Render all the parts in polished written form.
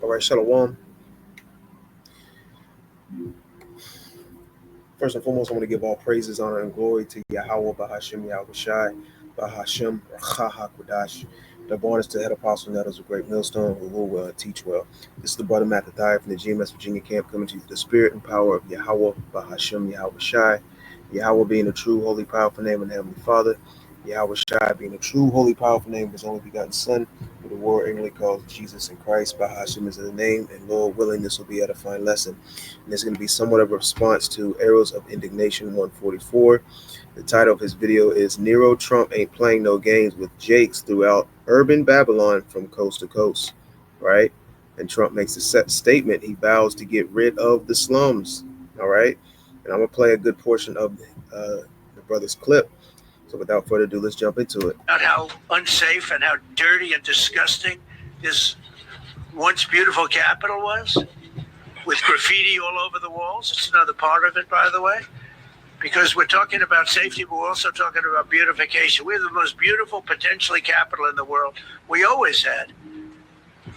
All right, Shalom. First and foremost, I want to give all praises, honor, and glory to Yahweh, Bahashim, Yahweh Shai, Bahashim, Rachaha Kodash. The bonus to head apostle Nettles, a great millstone who will well and teach well. This is the brother Mattathiah from the GMS Virginia camp coming to you with the spirit and power of Yahweh, Bahashim, Yahweh Shai. Yahweh being a true, holy, powerful name of the Heavenly Father. Yahweh Shai being a true, holy, powerful name of his only begotten Son, who the world English calls Jesus and Christ. Bahashim is the name, and Lord willing, this will be an edifying lesson. And there's going to be somewhat of a response to Arrows of Indignation 144. The title of his video is Nero Trump Ain't Playing No Games with Jakes Throughout Urban Babylon from Coast to Coast, right? And Trump makes a set statement. He vows to get rid of the slums, all right? And I'm going to play a good portion of the brother's clip. So without further ado, let's jump into it. About how unsafe and how dirty and disgusting this once beautiful capital was, with graffiti all over the walls. It's another part of it, by the way, because we're talking about safety, but we're also talking about beautification. We have the most beautiful, potentially, capital in the world. We always had.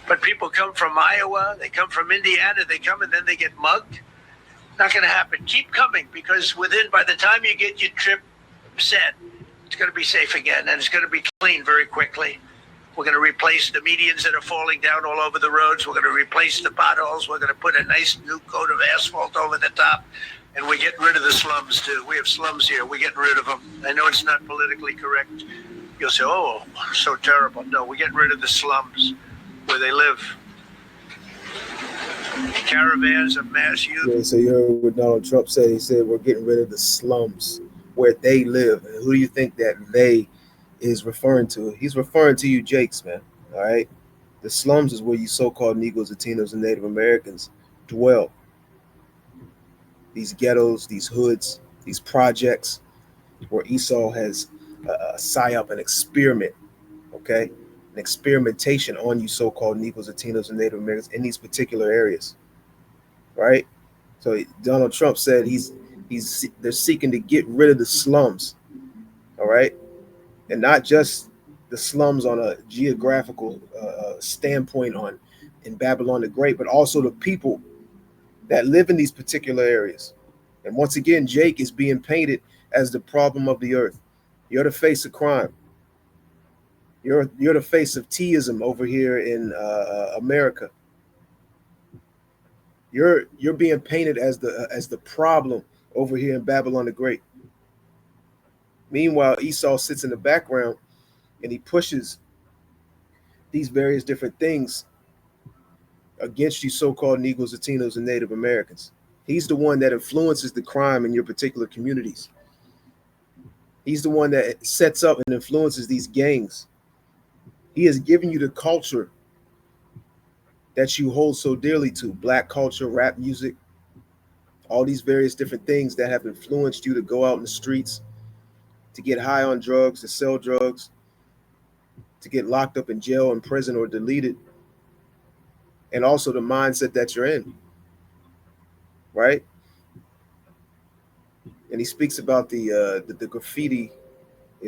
But people come from Iowa, they come from Indiana, they come and then they get mugged. Not going to happen. Keep coming, because by the time you get your trip set, it's going to be safe again, and it's going to be clean very quickly. We're going to replace the medians that are falling down all over the roads. We're going to replace the potholes. We're going to put a nice new coat of asphalt over the top, and we're getting rid of the slums too. We have slums here. We're getting rid of them. I know it's not politically correct. You'll say, oh, so terrible. No, we're getting rid of the slums where they live. Caravans of mass youth. Yeah, so you heard what Donald Trump said. He said, we're getting rid of the slums where they live. And who do you think that they is referring to? He's referring to you Jakes, man. All right. The slums is where you so-called Negroes, Latinos, and Native Americans dwell. These ghettos, these hoods, these projects where Esau has a psyop, an experiment, okay? An experimentation on you so-called Negroes, Latinos, and Native Americans in these particular areas, right? So Donald Trump said they're seeking to get rid of the slums, all right? And not just the slums on a geographical standpoint in Babylon the Great, but also the people that live in these particular areas. And once again, Jake is being painted as the problem of the earth. You're the face of crime. You're the face of teism over here in America. You're being painted as the problem over here in Babylon the Great. Meanwhile, Esau sits in the background and he pushes these various different things against you so-called Negroes, Latinos, and Native Americans. He's the one that influences the crime in your particular communities. He's the one that sets up and influences these gangs. He has given you the culture that you hold so dearly to, black culture, rap music, all these various different things that have influenced you to go out in the streets, to get high on drugs, to sell drugs, to get locked up in jail, in prison, or deleted, and also the mindset that you're in, right? And he speaks about the graffiti,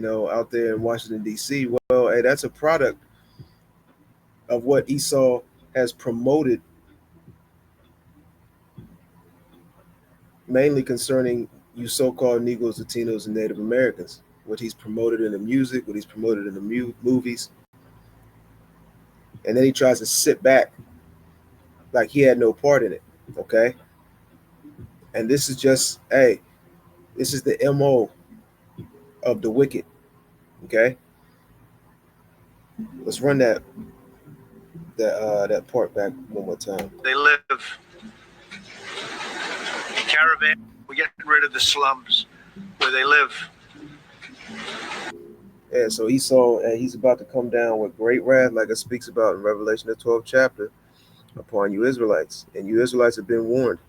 out there in Washington, D.C. Well, hey, that's a product of what Esau has promoted, mainly concerning you so-called Negroes, Latinos, and Native Americans. What he's promoted in the music, what he's promoted in the movies. And then he tries to sit back like he had no part in it, okay? And this is just, this is the MO of the wicked, okay? Let's run that part back one more time. They live caravan. We're getting rid of the slums where they live. Yeah, so Esau, he's about to come down with great wrath, like it speaks about in Revelation, the 12th chapter, upon you Israelites. And you Israelites have been warned.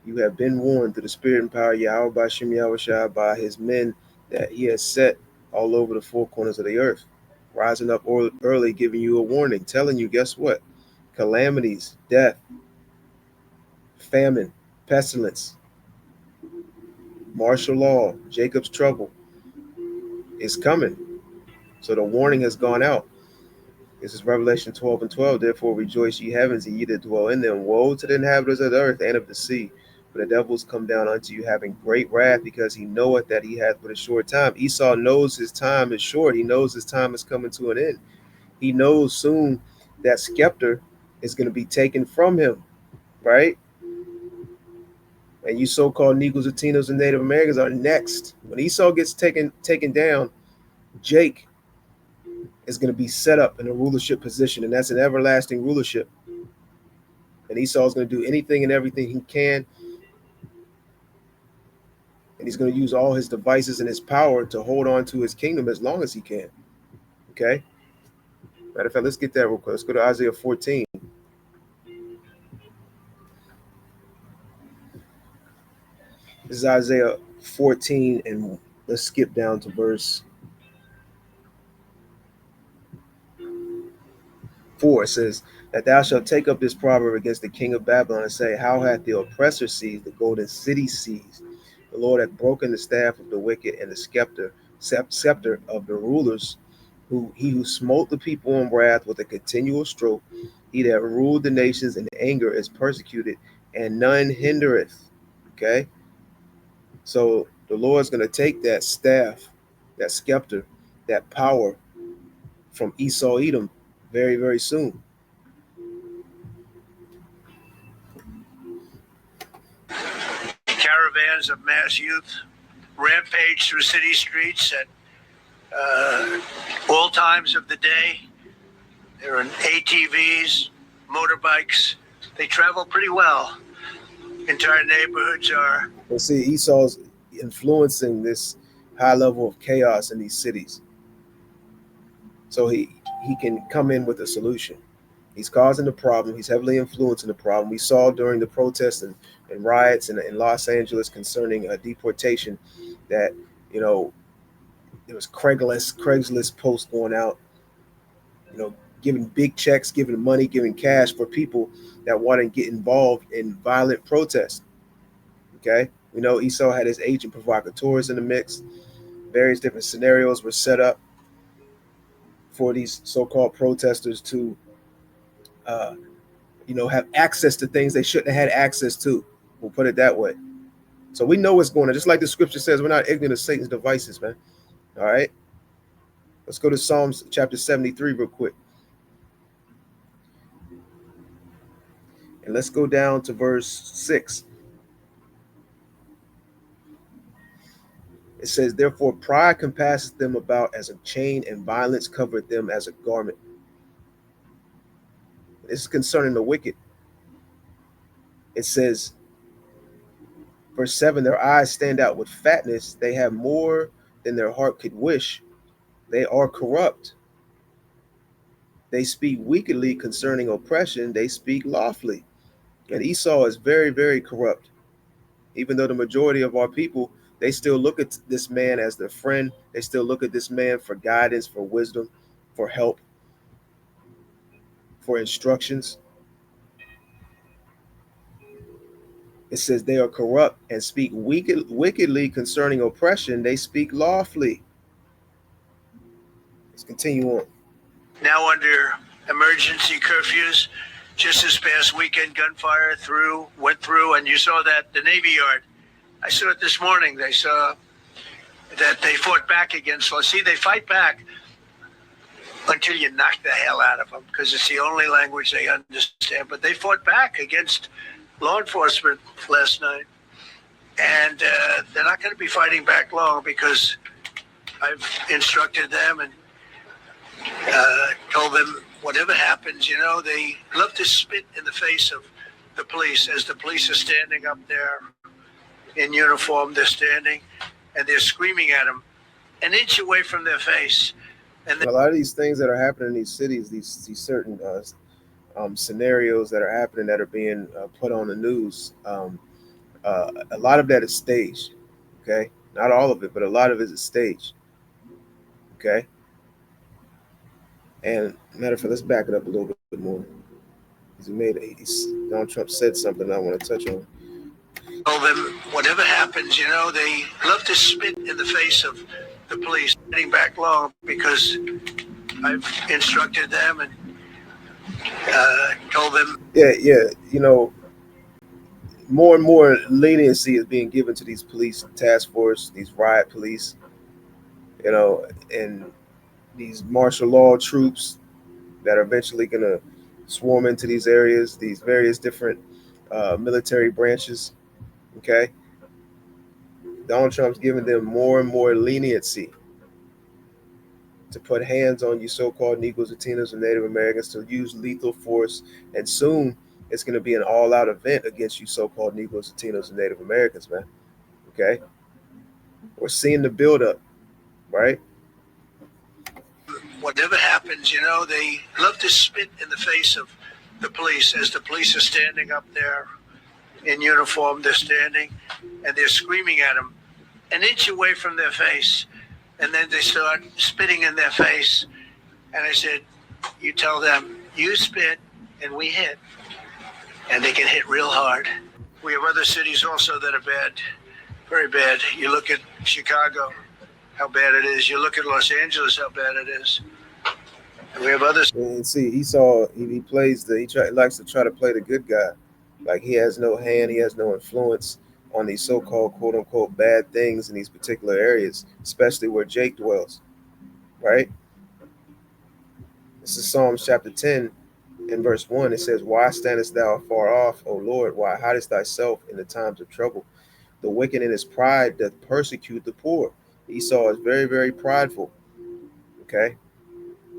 You have been warned through the spirit and power of Yahweh by Shem Yahweh Shai, by his men that he has set all over the four corners of the earth, rising up early, giving you a warning, telling you, guess what? Calamities, death, famine, pestilence, martial law, Jacob's trouble is coming. So the warning has gone out. This is Revelation 12 and 12. Therefore rejoice, ye heavens, and ye that dwell in them. Woe to the inhabitants of the earth and of the sea. For the devils come down unto you, having great wrath, because he knoweth that he hath but a short time. Esau knows his time is short. He knows his time is coming to an end. He knows soon that scepter is going to be taken from him, right? And you so-called Negroes, Latinos, and Native Americans are next. When Esau gets taken down, Jake is going to be set up in a rulership position, and that's an everlasting rulership. And Esau is going to do anything and everything he can, and he's going to use all his devices and his power to hold on to his kingdom as long as he can. Okay? Matter of fact, let's get that real quick. Let's go to Isaiah 14. This is Isaiah 14, and let's skip down to verse 4. It says, that thou shalt take up this proverb against the king of Babylon and say, how hath the oppressor seized, the golden city seized? The Lord hath broken the staff of the wicked and the scepter of the rulers. He who smote the people in wrath with a continual stroke, he that ruled the nations in anger is persecuted, and none hindereth. Okay? So the Lord's going to take that staff, that scepter, that power from Esau Edom very, very soon. Caravans of mass youth rampage through city streets at all times of the day. They're in ATVs, motorbikes. They travel pretty well. Entire neighborhoods are. And see, Esau's influencing this high level of chaos in these cities. So he can come in with a solution. He's causing the problem. He's heavily influencing the problem. We saw during the protests and riots in Los Angeles concerning deportation that, there was Craigslist posts going out, giving big checks, giving money, giving cash for people that want to get involved in violent protests. Okay? We know Esau had his agent provocateurs in the mix. Various different scenarios were set up for these so-called protesters to have access to things they shouldn't have had access to. We'll put it that way. So we know what's going on. Just like the scripture says, we're not ignorant of Satan's devices, man. All right? Let's go to Psalms chapter 73 real quick. And let's go down to verse 6. It says, therefore pride compasseth them about as a chain, and violence covereth them as a garment. This is concerning the wicked. It says, verse 7, their eyes stand out with fatness. They have more than their heart could wish. They are corrupt. They speak wickedly concerning oppression. They speak lawfully. And Esau is very, very corrupt. Even though the majority of our people, they still look at this man as their friend. They still look at this man for guidance, for wisdom, for help, for instructions. It says they are corrupt and speak wickedly concerning oppression. They speak lawfully. Let's continue on. Now under emergency curfews, just this past weekend, gunfire went through, and you saw that the Navy Yard. I saw it this morning. They saw that they fought back against. Well, see, they fight back until you knock the hell out of them, because it's the only language they understand. But they fought back against law enforcement last night, and they're not going to be fighting back long, because I've instructed them and told them whatever happens, they love to spit in the face of the police. As the police are standing up there in uniform, they're standing and they're screaming at them an inch away from their face. And a lot of these things that are happening in these cities, these certain scenarios that are happening that are being put on the news, a lot of that is staged. Okay, not all of it, but a lot of it is staged. Okay. And matter of fact, let's back it up a little bit more. Donald Trump said something I want to touch on. Tell them whatever happens, they love to spit in the face of the police. Getting back long, because I've instructed them and told them. Yeah, yeah. More and more leniency is being given to these police task force, these riot police, and these martial law troops that are eventually going to swarm into these areas, these various different military branches. Okay, Donald Trump's giving them more and more leniency to put hands on you so-called Negroes, Latinos, and Native Americans, to use lethal force, and soon it's going to be an all-out event against you so-called Negroes, Latinos, and Native Americans, man. Okay, we're seeing the buildup, right? Whatever happens, they love to spit in the face of the police as the police are standing up there in uniform. They're standing and they're screaming at them an inch away from their face. And then they start spitting in their face. And I said, you tell them, you spit and we hit. And they can hit real hard. We have other cities also that are bad, very bad. You look at Chicago, how bad it is. You look at Los Angeles, how bad it is. And we have others. And see, he plays likes to try to play the good guy, like he has no hand, he has no influence on these so-called quote unquote bad things in these particular areas, especially where Jake dwells. Right? This is Psalms chapter 10 in verse 1. It says, "Why standest thou afar off, O Lord? Why hidest thyself in the times of trouble? The wicked in his pride doth persecute the poor." Esau is very, very prideful. Okay?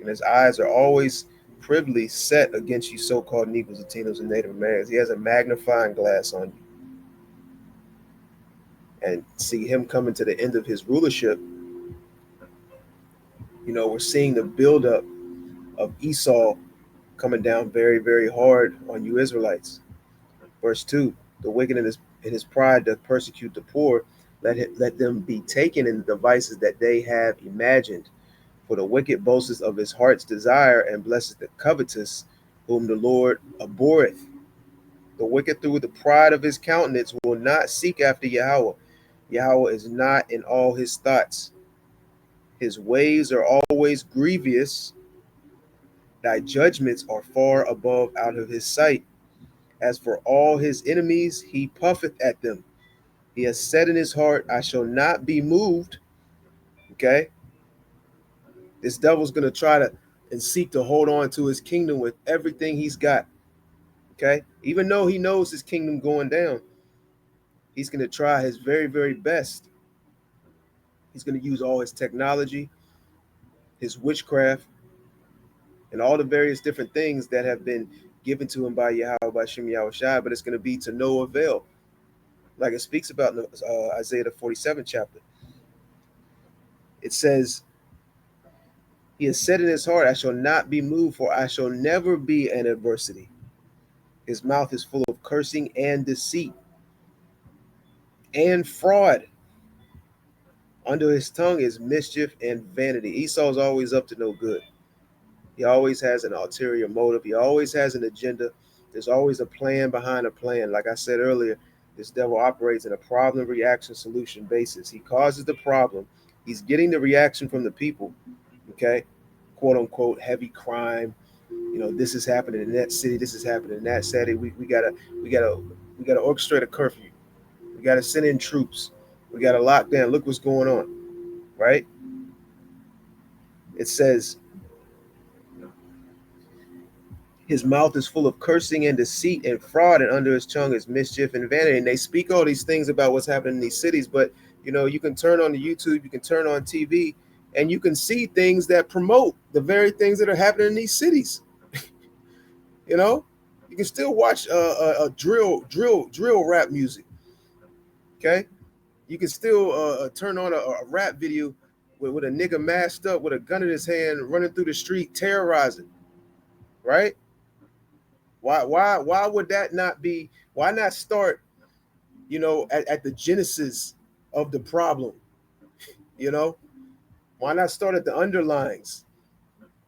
And his eyes are always privily set against you so-called Negroes, Latinos, and Native Americans. He has a magnifying glass on you. And see him coming to the end of his rulership, we're seeing the buildup of Esau coming down very, very hard on you Israelites. Verse 2, the wicked in his pride doth persecute the poor. Let them be taken in the devices that they have imagined. For the wicked boasteth of his heart's desire, and blesseth the covetous, whom the Lord abhorreth. The wicked through the pride of his countenance will not seek after Yahweh. Yahweh is not in all his thoughts. His ways are always grievous. Thy judgments are far above out of his sight. As for all his enemies, he puffeth at them. He has said in his heart, I shall not be moved. Okay? This devil's going to try to and seek to hold on to his kingdom with everything he's got. Okay? Even though he knows his kingdom going down, he's going to try his very, very best. He's going to use all his technology, his witchcraft, and all the various different things that have been given to him by Yahweh, by Shem Yahweh Shai, but it's going to be to no avail. Like it speaks about in Isaiah the 47th chapter. It says, he has said in his heart, I shall not be moved, for I shall never be an adversity. His mouth is full of cursing and deceit and fraud. Under his tongue is mischief and vanity. Esau's always up to no good. He always has an ulterior motive. He always has an agenda. There's always a plan behind a plan. Like I said earlier, this devil operates in a problem reaction solution basis. He causes the problem. He's getting the reaction from the people. Okay, quote unquote heavy crime. This is happening in that city. This is happening in that city. We gotta orchestrate a curfew. We gotta send in troops. We gotta lock down. Look what's going on, right? It says his mouth is full of cursing and deceit and fraud, and under his tongue is mischief and vanity. And they speak all these things about what's happening in these cities, but you can turn on the YouTube, you can turn on TV, and you can see things that promote the very things that are happening in these cities. You can still watch drill rap music. Okay, you can still turn on a rap video with a nigga masked up with a gun in his hand running through the street terrorizing, right? Why would that not be? Why not start, at the genesis of the problem? You know, why not start at the underlines?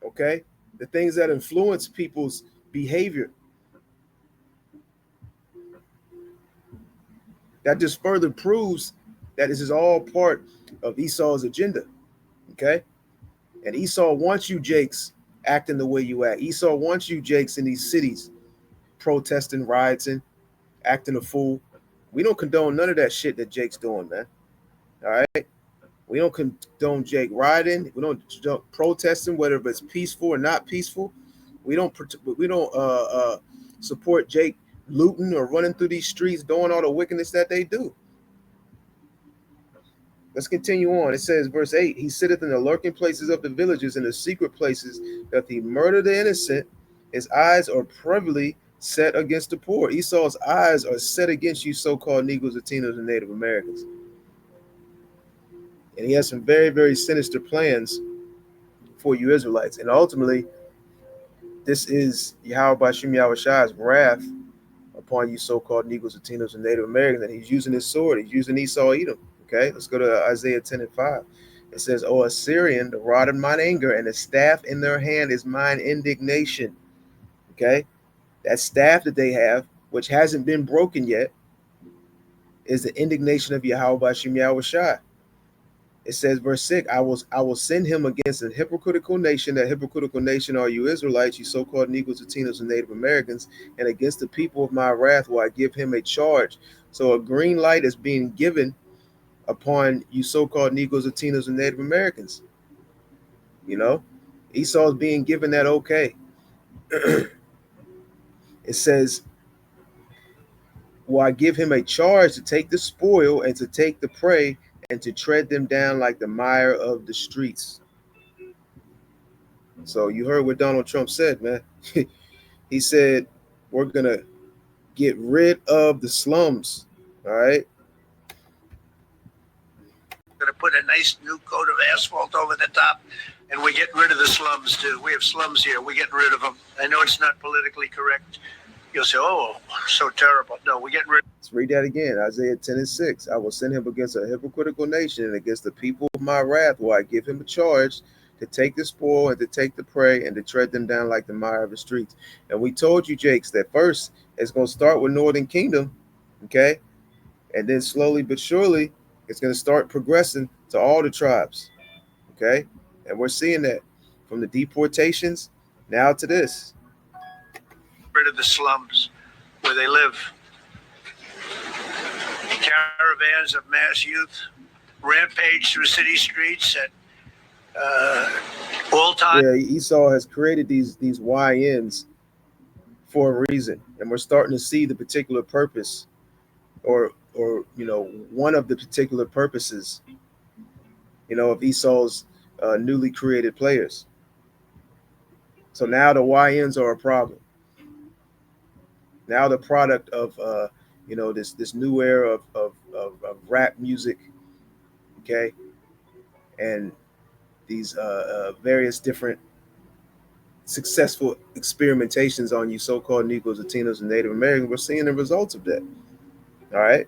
Okay, the things that influence people's behavior. That just further proves that this is all part of Esau's agenda. Okay, and Esau wants you Jakes acting the way you act. Esau wants you, Jakes, in these cities, protesting, rioting, acting a fool. We don't condone none of that shit that Jake's doing, man. All right? We don't condone Jake rioting. We don't protesting, whether it's peaceful or not peaceful. We don't support Jake looting or running through these streets, doing all the wickedness that they do. Let's continue on. It says, verse 8, he sitteth in the lurking places of the villages, in the secret places doth he murder the innocent. His eyes are privily set against the poor. Esau's eyes are set against you so-called Negroes, Latinos, and Native Americans. And he has some very, very sinister plans for you Israelites. And ultimately, this is Yahweh Bashim Yahushai's wrath upon you so-called Negroes, Latinos, and Native Americans. And he's using his sword. He's using Esau Edom. Okay, let's go to Isaiah 10 and 5. It says, O Assyrian, the rod of mine anger, and the staff in their hand is mine indignation. Okay, that staff that they have, which hasn't been broken yet, is the indignation of Yahweh Bashim Yahushai. It says, verse 6, I will send him against a hypocritical nation. That hypocritical nation are you Israelites, you so-called Negroes, Latinos, and Native Americans, and against the people of my wrath will I give him a charge. So a green light is being given upon you so-called Negroes, Latinos, and Native Americans. You know, Esau is being given that okay. It says, well, I give him a charge to take the spoil and to take the prey and to tread them down like the mire of the streets. So you heard what Donald Trump said, man. He said, we're going to get rid of the slums. All right. Going to put a nice new coat of asphalt over the top, and we're getting rid of the slums too. We have slums here. We're getting rid of them. I know it's not politically correct. You'll say, oh, so terrible. No, we're getting rid of them. Let's read that again. Isaiah 10 and 6. I will send him against a hypocritical nation, and against the people of my wrath will I give him a charge to take the spoil and to take the prey and to tread them down like the mire of the streets. And we told you, Jakes, that first it's going to start with Northern Kingdom, okay? And then slowly but surely, it's going to start progressing to all the tribes, okay? And we're seeing that from the deportations now to this. Rid of the slums where they live. Caravans of mass youth rampage through city streets at all times. Yeah, Esau has created these YNs for a reason, and we're starting to see the particular purpose, or one of the particular purposes, of Esau's newly created players. So now the YNs are a problem. Now the product of this new era of rap music, okay, and these various different successful experimentations on you so-called Negroes, Latinos, and Native Americans. We're seeing the results of that. All right.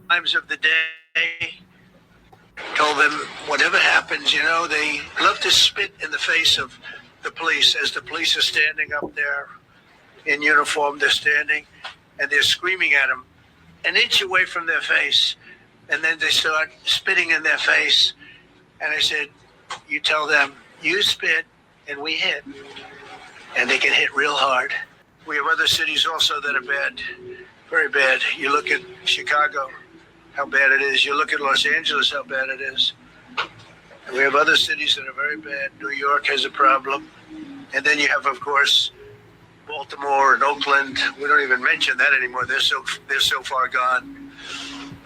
Times of the day, told them whatever happens, they love to spit in the face of the police as the police are standing up there in uniform. They're standing and they're screaming at them an inch away from their face, and then they start spitting in their face. And I said, you tell them, you spit and we hit, and they can hit real hard. We have other cities also that are bad, very bad. You look at Chicago, how bad it is. You look at Los Angeles, how bad it is. And we have other cities that are very bad. New York has a problem. And then you have, of course, Baltimore and Oakland. We don't even mention that anymore. They're so far gone.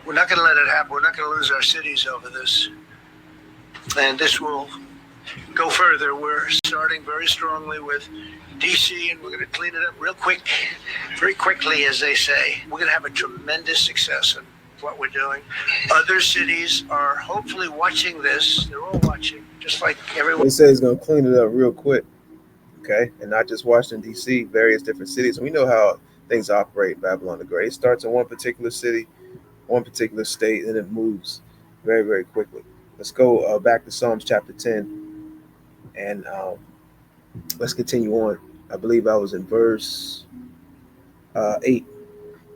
We're not going to let it happen. We're not going to lose our cities over this. And this will go further. We're starting very strongly with DC, and we're going to clean it up real quick, very quickly, as they say. We're going to have a tremendous success in what we're doing. Other cities are hopefully watching this. They're all watching, just like everyone. They say he's going to clean it up real quick, okay? And not just Washington, D.C., various different cities. And we know how things operate in Babylon the Great. It starts in one particular city, one particular state, and it moves very, very quickly. Let's go back to Psalms chapter 10, and let's continue on. I believe I was in verse 8.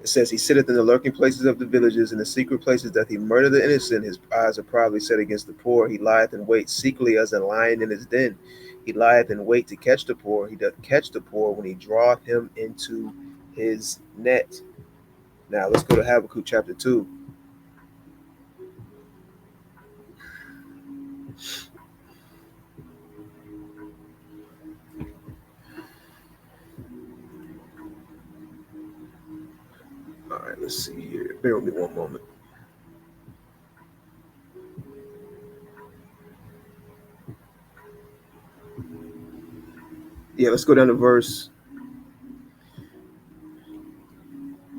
It says, he sitteth in the lurking places of the villages, in the secret places doth he murder the innocent. His eyes are probably set against the poor. He lieth in wait secretly as a lion in his den. He lieth in wait to catch the poor. He doth catch the poor when he draweth him into his net. Now let's go to Habakkuk chapter 2. All right, let's see here. Bear with me one moment. Yeah, let's go down to verse.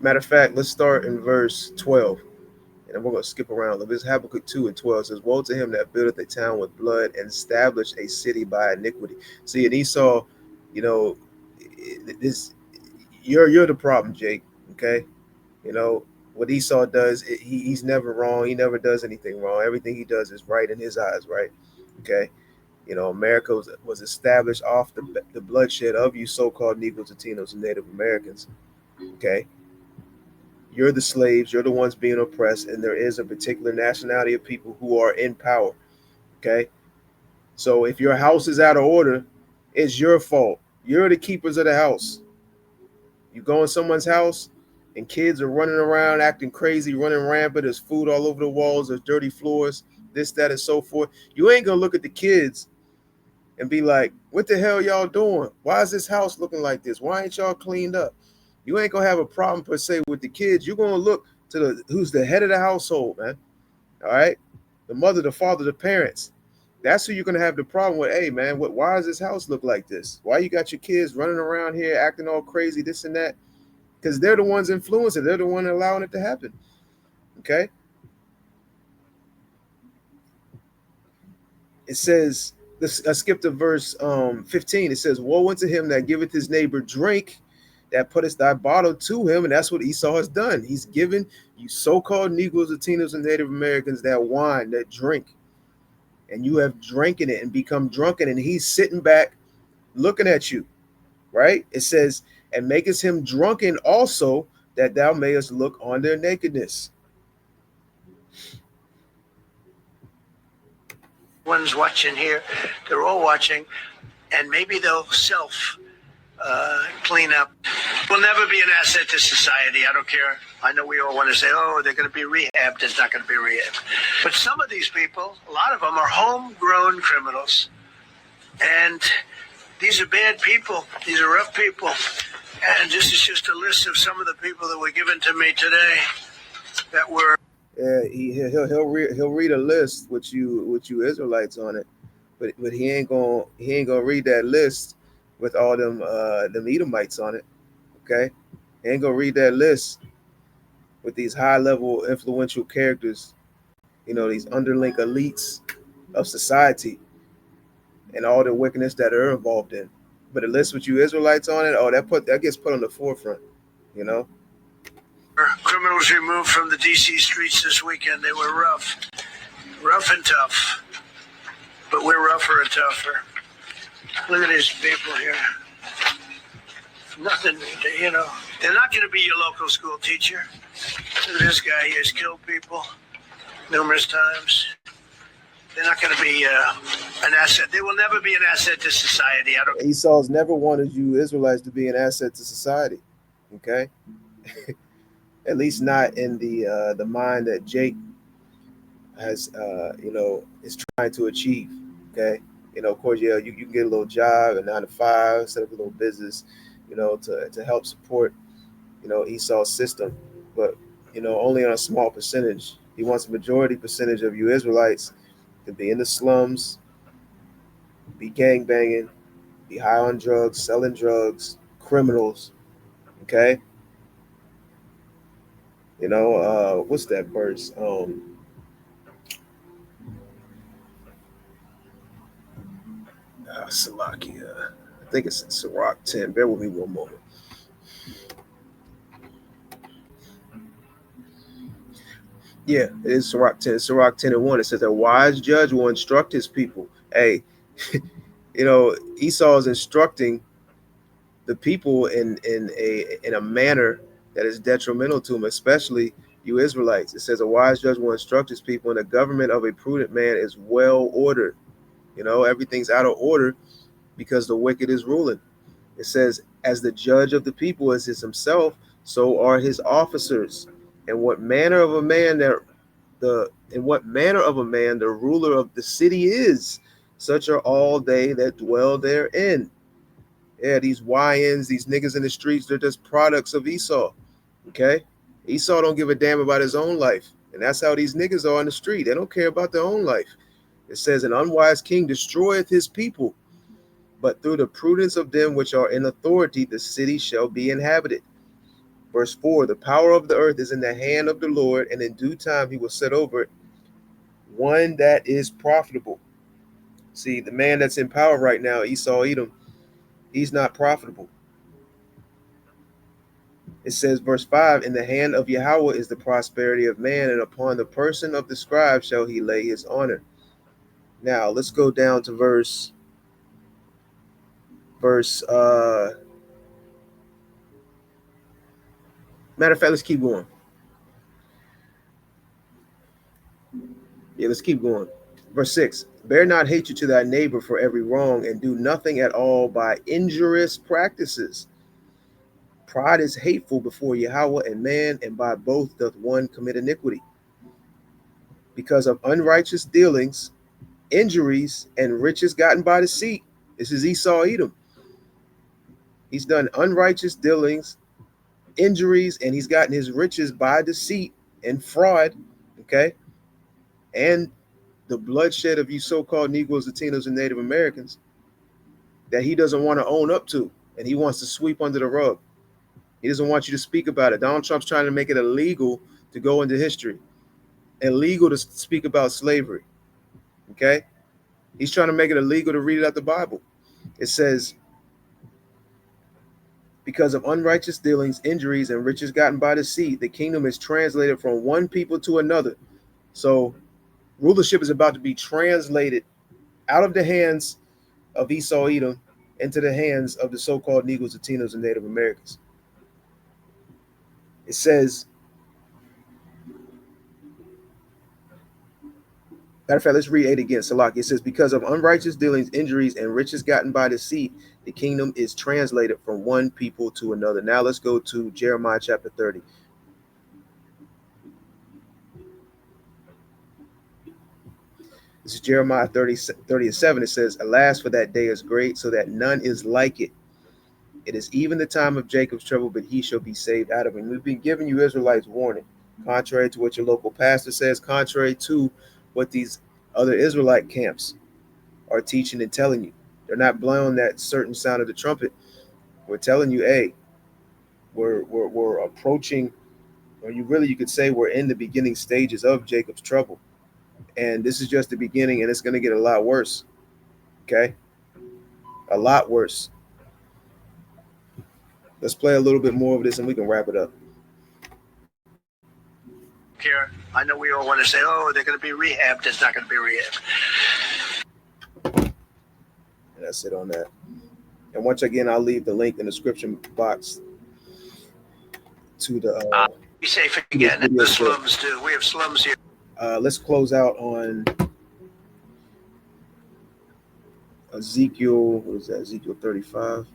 Matter of fact, let's start in verse 12. And we're going to skip around. This is Habakkuk 2 and 12. It says, woe to him that buildeth a town with blood and establish a city by iniquity. See, and Esau, you know, this you're the problem, Jake. Okay, you know what Esau does. He's never wrong. He never does anything wrong. Everything he does is right in his eyes, right? Okay, you know, America was established off the bloodshed of you so-called Negroes, Latinos, and Native Americans. Okay, you're the slaves. You're the ones being oppressed, and there is a particular nationality of people who are in power. Okay, so if your house is out of order, it's your fault. You're the keepers of the house. You go in someone's house and kids are running around acting crazy, running rampant. There's food all over the walls, there's dirty floors, this, that, and so forth. You ain't gonna look at the kids and be like, what the hell y'all doing? Why is this house looking like this? Why ain't y'all cleaned up? You ain't gonna have a problem per se with the kids. You're gonna look to the who's the head of the household, man. All right. The mother, the father, the parents. That's who you're gonna have the problem with. Hey man, why does this house look like this? Why you got your kids running around here acting all crazy, this and that? Because they're the ones influencing. They're the one allowing it to happen. Okay. It says, I skipped to verse 15. It says, woe unto him that giveth his neighbor drink, that putteth thy bottle to him. And that's what Esau has done. He's given you so-called Negroes, Latinos, and Native Americans that wine, that drink. And you have drinking it and become drunken. And he's sitting back looking at you. Right? It says, and makest him drunken also, that thou mayest look on their nakedness. One's watching here, they're all watching, and maybe they'll self clean up. Will never be an asset to society. I don't care. I know we all want to say, oh, they're going to be rehabbed. It's not going to be rehabbed. But some of these people, a lot of them are homegrown criminals. And these are bad people. These are rough people. And this is just a list of some of the people that were given to me today that were. Yeah, he'll read a list with you Israelites on it, but he ain't gonna read that list with all them Edomites on it. Okay, he ain't gonna read that list with these high level influential characters. You know, these underlink elites of society and all the wickedness that are involved in. But a list with you Israelites on it, oh, that gets put on the forefront. You know. Criminals removed from the D.C. streets this weekend. They were rough and tough. But we're rougher and tougher. Look at these people here. Nothing, you know. They're not going to be your local school teacher. Look at this guy. He has killed people numerous times. They're not going to be an asset. They will never be an asset to society. Esau's never wanted you Israelites to be an asset to society. Okay. At least not in the mind that Jake has, is trying to achieve. Okay, of course, yeah, you can get a little job, a 9 to 5, set up a little business, to help support, Esau's system, but only on a small percentage. He wants a majority percentage of you Israelites to be in the slums, be gang banging, be high on drugs, selling drugs, criminals. Okay. What's that verse? Salakia. I think it's in Sirach 10. Bear with me one moment. Yeah, it is Sirach 10. Sirach 10 and 1. It says, a wise judge will instruct his people. Hey, Esau is instructing the people in a manner that is detrimental to him, especially you Israelites. It says, a wise judge will instruct his people, and the government of a prudent man is well ordered. Everything's out of order because the wicked is ruling. It says, as the judge of the people is himself, so are his officers. And what manner of a man that the in what manner of a man the ruler of the city is, such are all they that dwell therein. Yeah, these YNs, these niggas in the streets, they're just products of Esau. Okay? Esau don't give a damn about his own life. And that's how these niggas are on the street. They don't care about their own life. It says, an unwise king destroyeth his people, but through the prudence of them which are in authority, the city shall be inhabited. Verse 4, the power of the earth is in the hand of the Lord, and in due time he will set over it one that is profitable. See, the man that's in power right now, Esau Edom, he's not profitable. It says, verse 5, in the hand of Yahweh is the prosperity of man, and upon the person of the scribe shall he lay his honor. Now, let's go down to verse matter of fact, let's keep going. Yeah, let's keep going. Verse 6, bear not hatred to thy neighbor for every wrong, and do nothing at all by injurious practices. Pride is hateful before Yahweh and man, and by both doth one commit iniquity. Because of unrighteous dealings, injuries, and riches gotten by deceit. This is Esau Edom. He's done unrighteous dealings, injuries, and he's gotten his riches by deceit and fraud. Okay. And the bloodshed of you so-called Negroes, Latinos, and Native Americans that he doesn't want to own up to, and he wants to sweep under the rug. He doesn't want you to speak about it. Donald Trump's trying to make it illegal to go into history, illegal to speak about slavery. Okay? He's trying to make it illegal to read it out the Bible. It says, because of unrighteous dealings, injuries, and riches gotten by deceit, the kingdom is translated from one people to another. So rulership is about to be translated out of the hands of Esau Edom into the hands of the so-called Negroes, Latinos, and Native Americans. It says, matter of fact, let's read 8 again, Salaki. It says, because of unrighteous dealings, injuries, and riches gotten by deceit, the kingdom is translated from one people to another. Now let's go to Jeremiah chapter 30. This is Jeremiah 30:7. It says, alas, for that day is great, so that none is like it. It is even the time of Jacob's trouble, but he shall be saved out of it. And we've been giving you Israelites warning, contrary to what your local pastor says, contrary to what these other Israelite camps are teaching and telling you. They're not blowing that certain sound of the trumpet. We're telling you, hey, we're approaching, or you could say we're in the beginning stages of Jacob's trouble. And this is just the beginning, and it's going to get a lot worse. Okay? A lot worse. Let's play a little bit more of this and we can wrap it up. Here, I know we all want to say, oh, they're going to be rehabbed. It's not going to be rehabbed. And that's it on that. And once again, I'll leave the link in the description box to the. Be safe again. The slums do. We have slums here. Let's close out on Ezekiel. What is that? Ezekiel 35.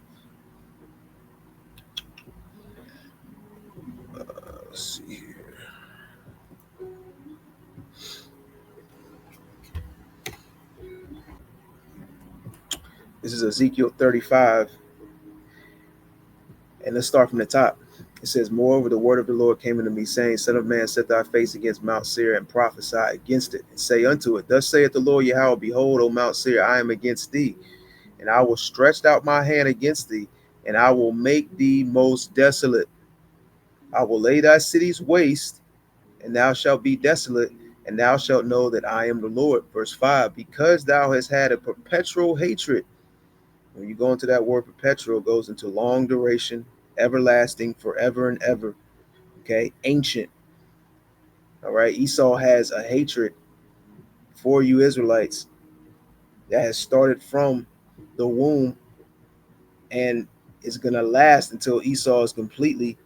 Let's see here. This is Ezekiel 35. And let's start from the top. It says, moreover, the word of the Lord came unto me, saying, son of man, set thy face against Mount Seir, and prophesy against it, and say unto it, thus saith the Lord Yahweh, behold, O Mount Seir, I am against thee, and I will stretch out my hand against thee, and I will make thee most desolate. I will lay thy cities waste, and thou shalt be desolate, and thou shalt know that I am the Lord. Verse 5, because thou hast had a perpetual hatred. When you go into that word perpetual, it goes into long duration, everlasting, forever and ever. Okay, ancient. All right, Esau has a hatred for you Israelites that has started from the womb and is going to last until Esau is completely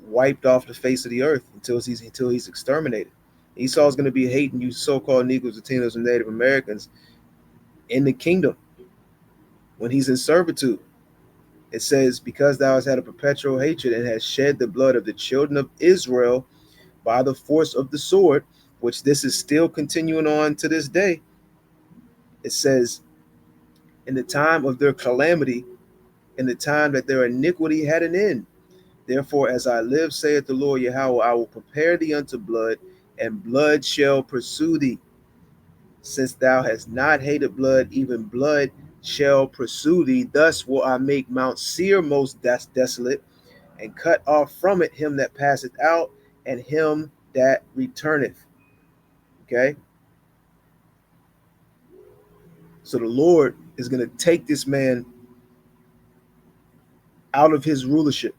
wiped off the face of the earth until he's exterminated. Esau's going to be hating you so-called Negroes, Latinos, and Native Americans in the kingdom when he's in servitude. It says, because thou hast had a perpetual hatred and hast shed the blood of the children of Israel by the force of the sword, which this is still continuing on to this day. It says, in the time of their calamity, in the time that their iniquity had an end. Therefore, as I live, saith the Lord Yahweh, I will prepare thee unto blood, and blood shall pursue thee. Since thou hast not hated blood, even blood shall pursue thee. Thus will I make Mount Seir most desolate, and cut off from it him that passeth out, and him that returneth. Okay? So the Lord is going to take this man out of his rulership,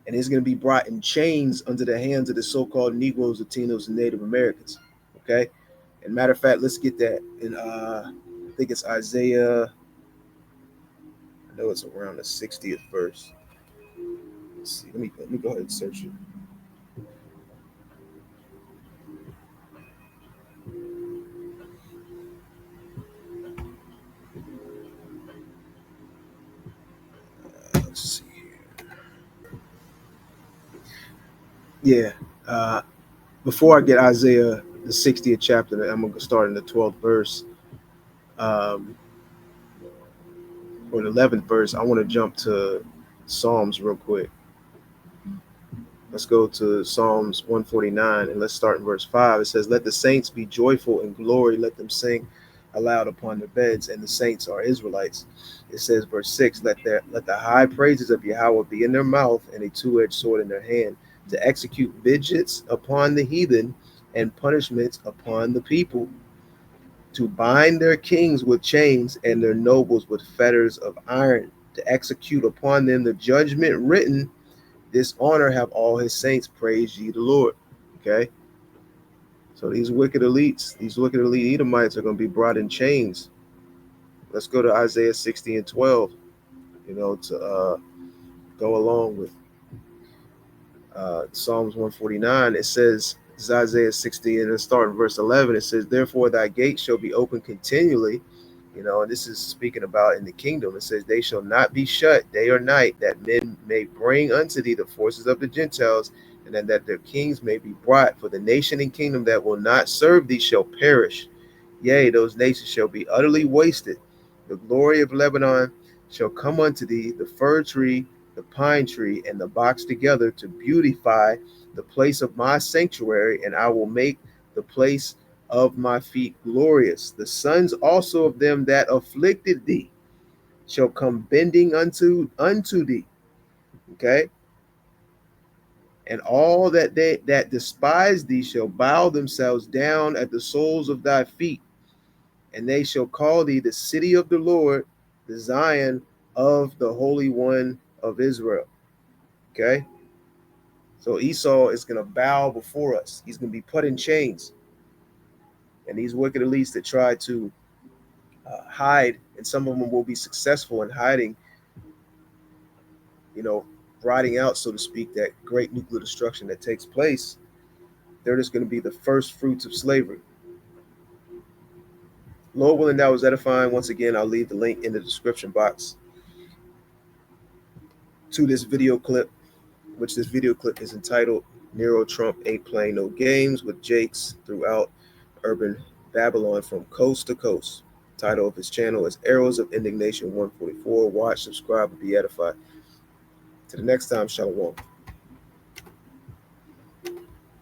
and he's going to be brought in chains under the hands of the so-called Negroes, Latinos, and Native Americans. Okay? And matter of fact, let's get that in I think it's Isaiah. I know it's around the 60th verse. Let's see. Let me go ahead and search it. Let's see. Yeah. Before I get Isaiah the 60th chapter, I'm gonna start in the 12th verse, um, or the 11th verse. I want to jump to Psalms real quick. Let's go to Psalms 149 and let's start in verse 5. It says, let the saints be joyful in glory, let them sing aloud upon their beds, and the saints are Israelites. It says, verse 6, let the high praises of Yahweh be in their mouth, and a two-edged sword in their hand, to execute vengeance upon the heathen and punishments upon the people, to bind their kings with chains and their nobles with fetters of iron, to execute upon them the judgment written. This honor have all his saints, praise ye the Lord. Okay? So these wicked elites, these wicked elite Edomites are going to be brought in chains. Let's go to Isaiah 60 and 12, to go along with Psalms 149. It says, this is Isaiah 60 and starting verse 11. It says, therefore thy gates shall be open continually. And this is speaking about in the kingdom. It says, they shall not be shut day or night, that men may bring unto thee the forces of the Gentiles, and then that their kings may be brought. For the nation and kingdom that will not serve thee shall perish. Yea, those nations shall be utterly wasted. The glory of Lebanon shall come unto thee, the fir tree, the pine tree, and the box together, to beautify the place of my sanctuary, and I will make the place of my feet glorious. The sons also of them that afflicted thee shall come bending unto thee. Okay? And all that despise thee shall bow themselves down at the soles of thy feet, and they shall call thee the city of the Lord, the Zion of the Holy One of Israel. Okay? So Esau is going to bow before us. He's going to be put in chains. And these wicked elites that try to hide, and some of them will be successful in hiding, riding out, so to speak, that great nuclear destruction that takes place. They're just going to be the first fruits of slavery. Lord willing, that was edifying. Once again, I'll leave the link in the description box to this video clip, which this video clip is entitled Nero Trump Ain't Playing No Games with Jakes Throughout Urban Babylon from Coast to Coast. Title of his channel is Arrows of Indignation 144. Watch, subscribe, and be edified. To the next time, Shalom.